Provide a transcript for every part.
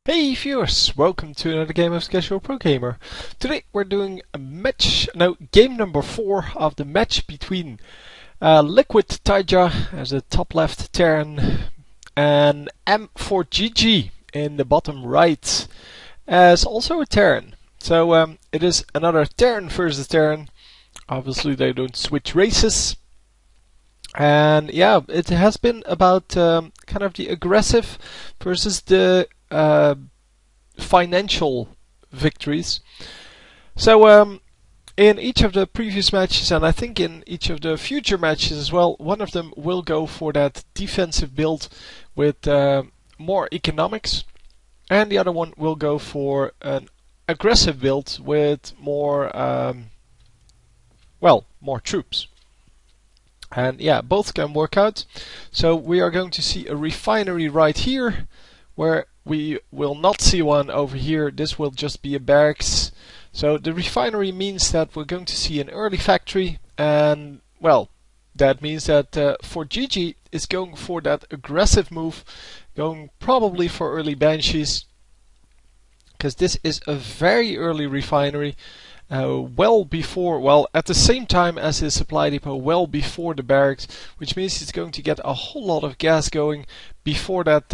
Hey viewers, welcome to another game of Casual Pro Gamer. Today we're doing a game number 4 of the match between LiquidTaeJa as the top left Terran and MForGG in the bottom right as also a Terran. So it is another Terran versus Terran. Obviously they don't switch races. And yeah, it has been about kind of the aggressive versus the financial victories. So in each of the previous matches, and I think in each of the future matches as well, one of them will go for that defensive build with more economics, and the other one will go for an aggressive build with more more troops. And yeah, both can work out. So we are going to see a refinery right here, where we will not see one over here. This will just be a barracks. So the refinery means that we're going to see an early factory, and well, that means that MForGG is going for that aggressive move, going probably for early banshees, because this is a very early refinery. Well before, at the same time as his supply depot, well before the barracks, which means he's going to get a whole lot of gas going before that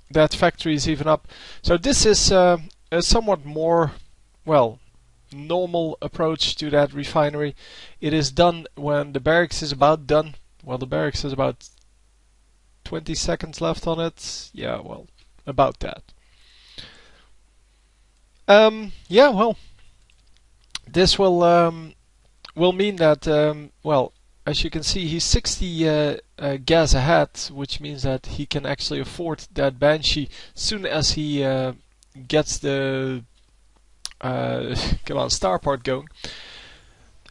that factory is even up. So this is a somewhat more, normal approach to that refinery. It is done when the barracks is about done. Well, the barracks has about 20 seconds left on it. Yeah, well, about that. This will mean that, as you can see, he's 60 gas ahead, which means that he can actually afford that Banshee soon as he gets the starport going.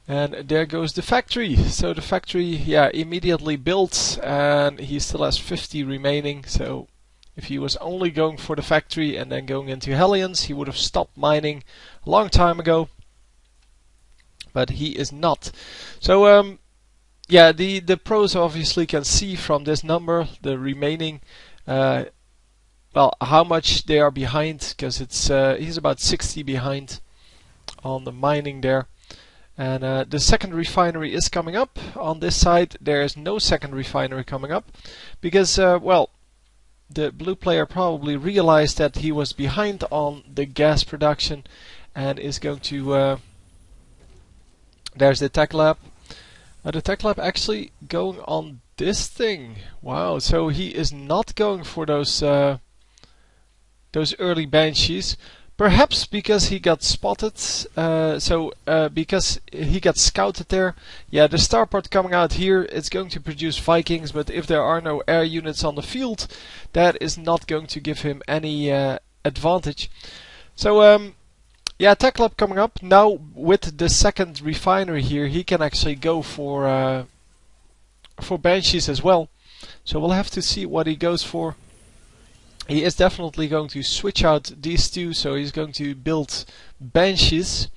And there goes the factory. So the factory, immediately built, and he still has 50 remaining. So if he was only going for the factory and then going into Hellions, he would have stopped mining a long time ago. But he is not. So the pros obviously can see from this number the remaining, how much they are behind, because it's he's about 60 behind on the mining there. And the second refinery is coming up on this side. There is no second refinery coming up because the blue player probably realized that he was behind on the gas production and is going to there's the tech lab. The tech lab actually going on this thing. Wow, so he is not going for those early banshees. Perhaps because he got spotted. Because he got scouted there. Yeah, the starport coming out here, it's going to produce Vikings, but if there are no air units on the field, that is not going to give him any advantage. So Tech Lab coming up. Now with the second refinery here, he can actually go for Banshees as well. So we'll have to see what he goes for. He is definitely going to switch out these two, so he's going to build Banshees.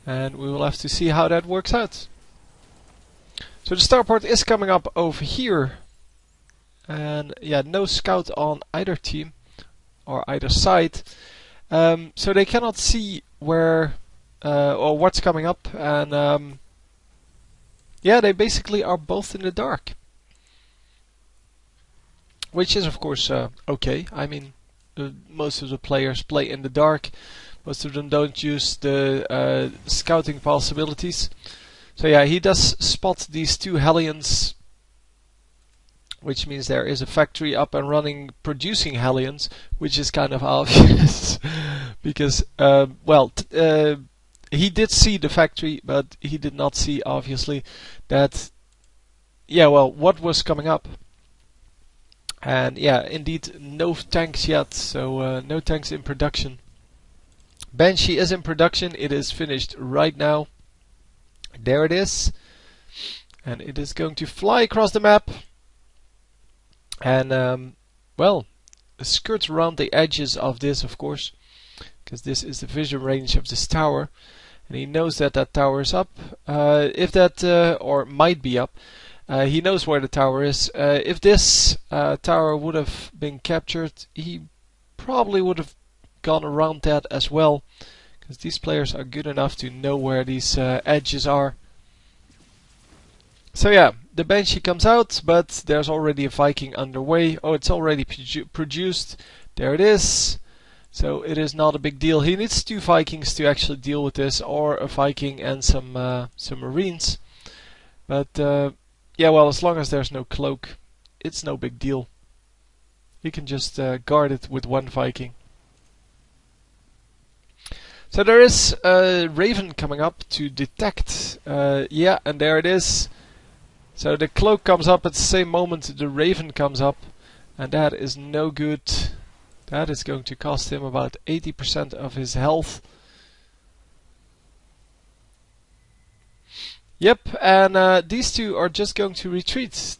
And we will have to see how that works out. So the starport is coming up over here. And no scout on either team or either side. So they cannot see where or what's coming up, and they basically are both in the dark, which is of course okay. I mean, most of the players play in the dark. Most of them don't use the scouting possibilities. So he does spot these two Hellions, which means there is a factory up and running producing Hellions, which is kind of obvious because he did see the factory, but he did not see obviously that what was coming up. And indeed no tanks yet, so no tanks in production. Banshee is in production. It is finished right now. There it is, and it is going to fly across the map. And skirt around the edges of this, of course, because this is the vision range of this tower, and he knows that that tower is up. If that or might be up, he knows where the tower is. If this tower would have been captured, he probably would have gone around that as well, because these players are good enough to know where these edges are. So yeah, the Banshee comes out, but there's already a Viking underway. Oh, it's already produced. There it is. So it is not a big deal. He needs 2 Vikings to actually deal with this, or a Viking and some Marines. But yeah, well, as long as there's no cloak, it's no big deal. You can just guard it with 1 Viking. So there is a Raven coming up to detect. Yeah, and there it is. So the cloak comes up at the same moment the Raven comes up, and that is no good. That is going to cost him about 80% of his health. Yep, and these two are just going to retreat.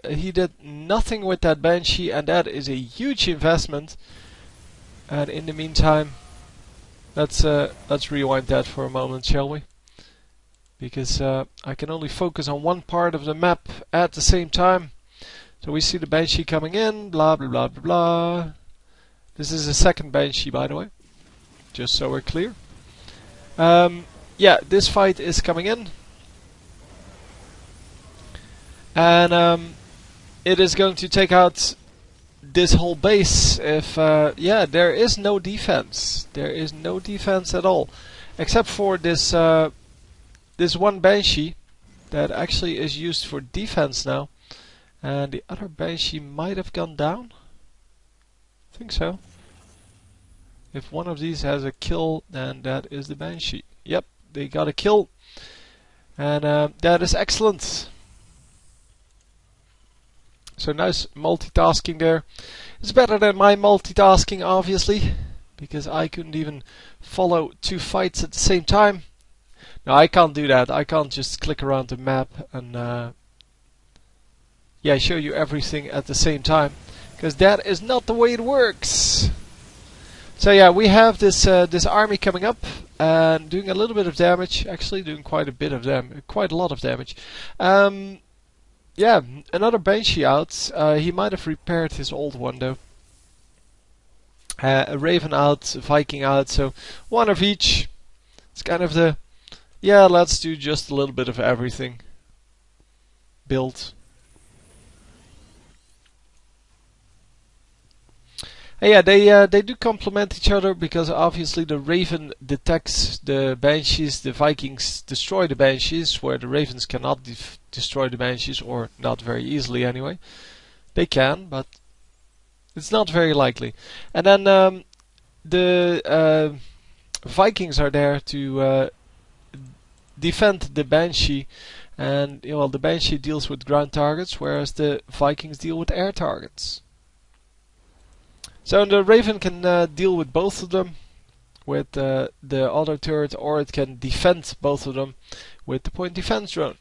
He did nothing with that Banshee, and that is a huge investment. And in the meantime, let's rewind that for a moment, shall we? Because I can only focus on one part of the map at the same time. So we see the Banshee coming in, blah blah blah blah blah. This is a second Banshee, by the way, just so we're clear. Yeah, this fight is coming in. And it is going to take out this whole base. If yeah, there is no defense. There is no defense at all, except for this this one Banshee that actually is used for defense now. And the other Banshee might have gone down. I think so. If one of these has a kill, then that is the Banshee. Yep, they got a kill. And that is excellent. So nice multitasking there. It's better than my multitasking, obviously, because I couldn't even follow 2 fights at the same time. No, I can't do that. I can't just click around the map and yeah, show you everything at the same time, because that is not the way it works. So yeah, we have this this army coming up and doing a little bit of damage. Actually, doing quite a bit of quite a lot of damage. Yeah, another Banshee out. He might have repaired his old one though. A Raven out, a Viking out, so 1 of each. It's kind of the, yeah, let's do just a little bit of everything build. And yeah, they do complement each other, because obviously the Raven detects the Banshees, the Vikings destroy the Banshees, where the Ravens cannot destroy the Banshees, or not very easily anyway. They can, but it's not very likely. And then the Vikings are there to defend the Banshee, and well, the Banshee deals with ground targets, whereas the Vikings deal with air targets. So the Raven can deal with both of them with the auto turret, or it can defend both of them with the point defense drone.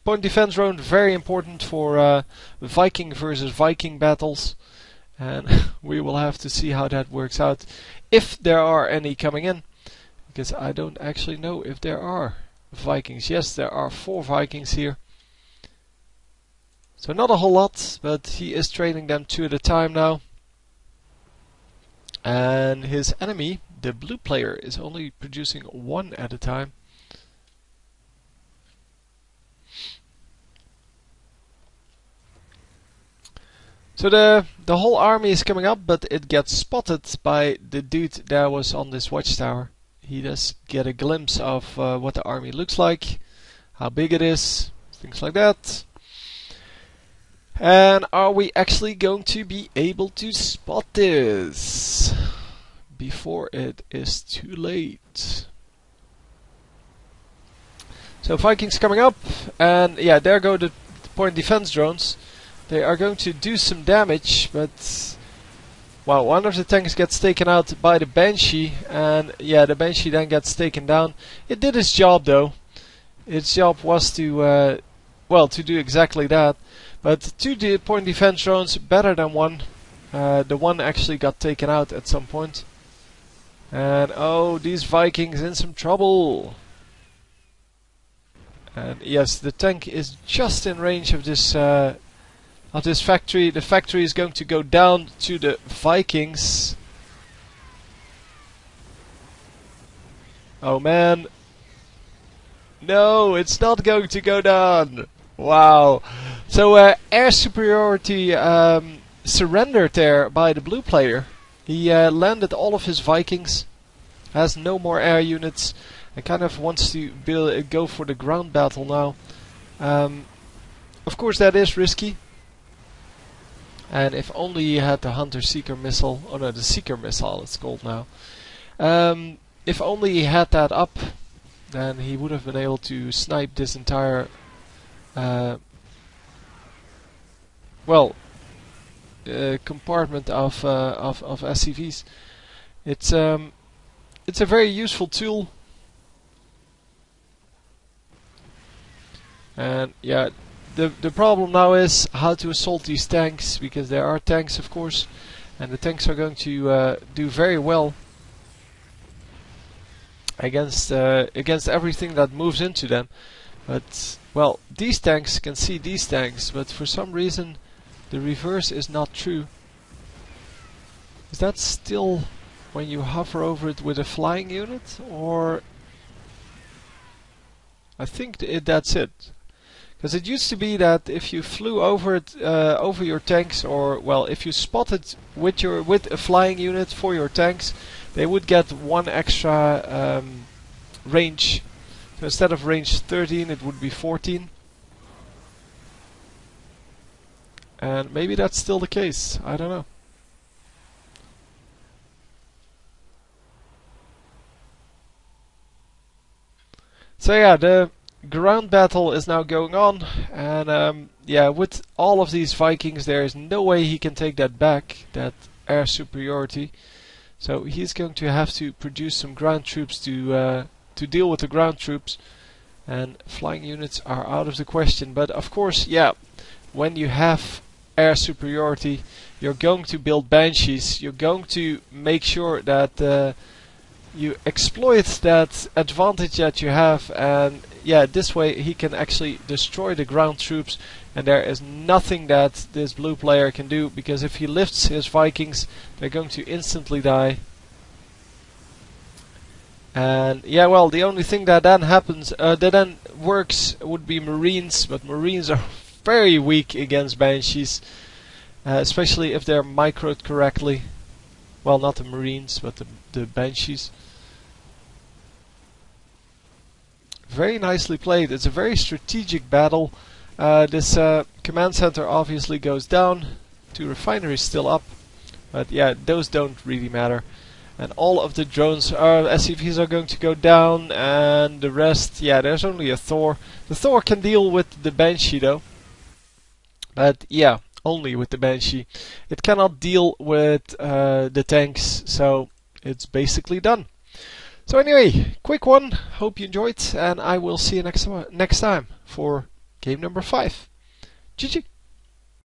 Point defense drone, very important for Viking versus Viking battles, and we will have to see how that works out, if there are any coming in, because I don't actually know if there are Vikings. Yes, there are 4 Vikings here, so not a whole lot, but he is training them 2 at a time now. And his enemy, the blue player, is only producing 1 at a time. So the whole army is coming up, but it gets spotted by the dude that was on this watchtower. He does get a glimpse of what the army looks like, how big it is, things like that. And are we actually going to be able to spot this before it is too late? So Vikings coming up, and yeah, there go the point defense drones. They are going to do some damage, but well, one of the tanks gets taken out by the Banshee, and yeah, the Banshee then gets taken down. It did its job though. Its job was to well, to do exactly that. But 2 point defense drones, better than 1. The 1 actually got taken out at some point. And oh, these Vikings in some trouble. And yes, the tank is just in range of this factory. The factory is going to go down to the Vikings. Oh man. No, it's not going to go down. Wow. So air superiority surrendered there by the blue player. He landed all of his Vikings, has no more air units, and kind of wants to go for the ground battle now. Of course that is risky. And if only he had the Hunter-Seeker missile, oh no, the Seeker missile it's called now. If only he had that up, then he would have been able to snipe this entire, compartment of SCVs. It's a very useful tool. And yeah, the problem now is how to assault these tanks, because there are tanks, of course, and the tanks are going to do very well against everything that moves into them. But well, these tanks can see these tanks, but for some reason the reverse is not true. Is that still when you hover over it with a flying unit, or I think that's it. Because it used to be that if you flew over it, over your tanks, or well, if you spotted with a flying unit for your tanks, they would get one extra range. So instead of range 13, it would be 14. And maybe that's still the case. I don't know. So yeah, the ground battle is now going on, and yeah, with all of these Vikings there is no way he can take that back, that air superiority. So he's going to have to produce some ground troops to deal with the ground troops, and flying units are out of the question. But of course, yeah, when you have air superiority, you're going to build Banshees, you're going to make sure that you exploit that advantage that you have, and yeah, this way he can actually destroy the ground troops, and there is nothing that this blue player can do, because if he lifts his Vikings, they're going to instantly die. And yeah, well, the only thing that then happens, that then works, would be Marines, but Marines are very weak against Banshees, especially if they're microed correctly. Well, not the Marines, but the Banshees. Very nicely played. It's a very strategic battle. This command center obviously goes down. 2 refineries still up, but yeah, those don't really matter. And all of the drones, SCVs are going to go down, and the rest, yeah, there's only a Thor. The Thor can deal with the Banshee though, but yeah, only with the Banshee. It cannot deal with the tanks, so it's basically done. So anyway, quick one. Hope you enjoyed, and I will see you next time for game number 5. GG.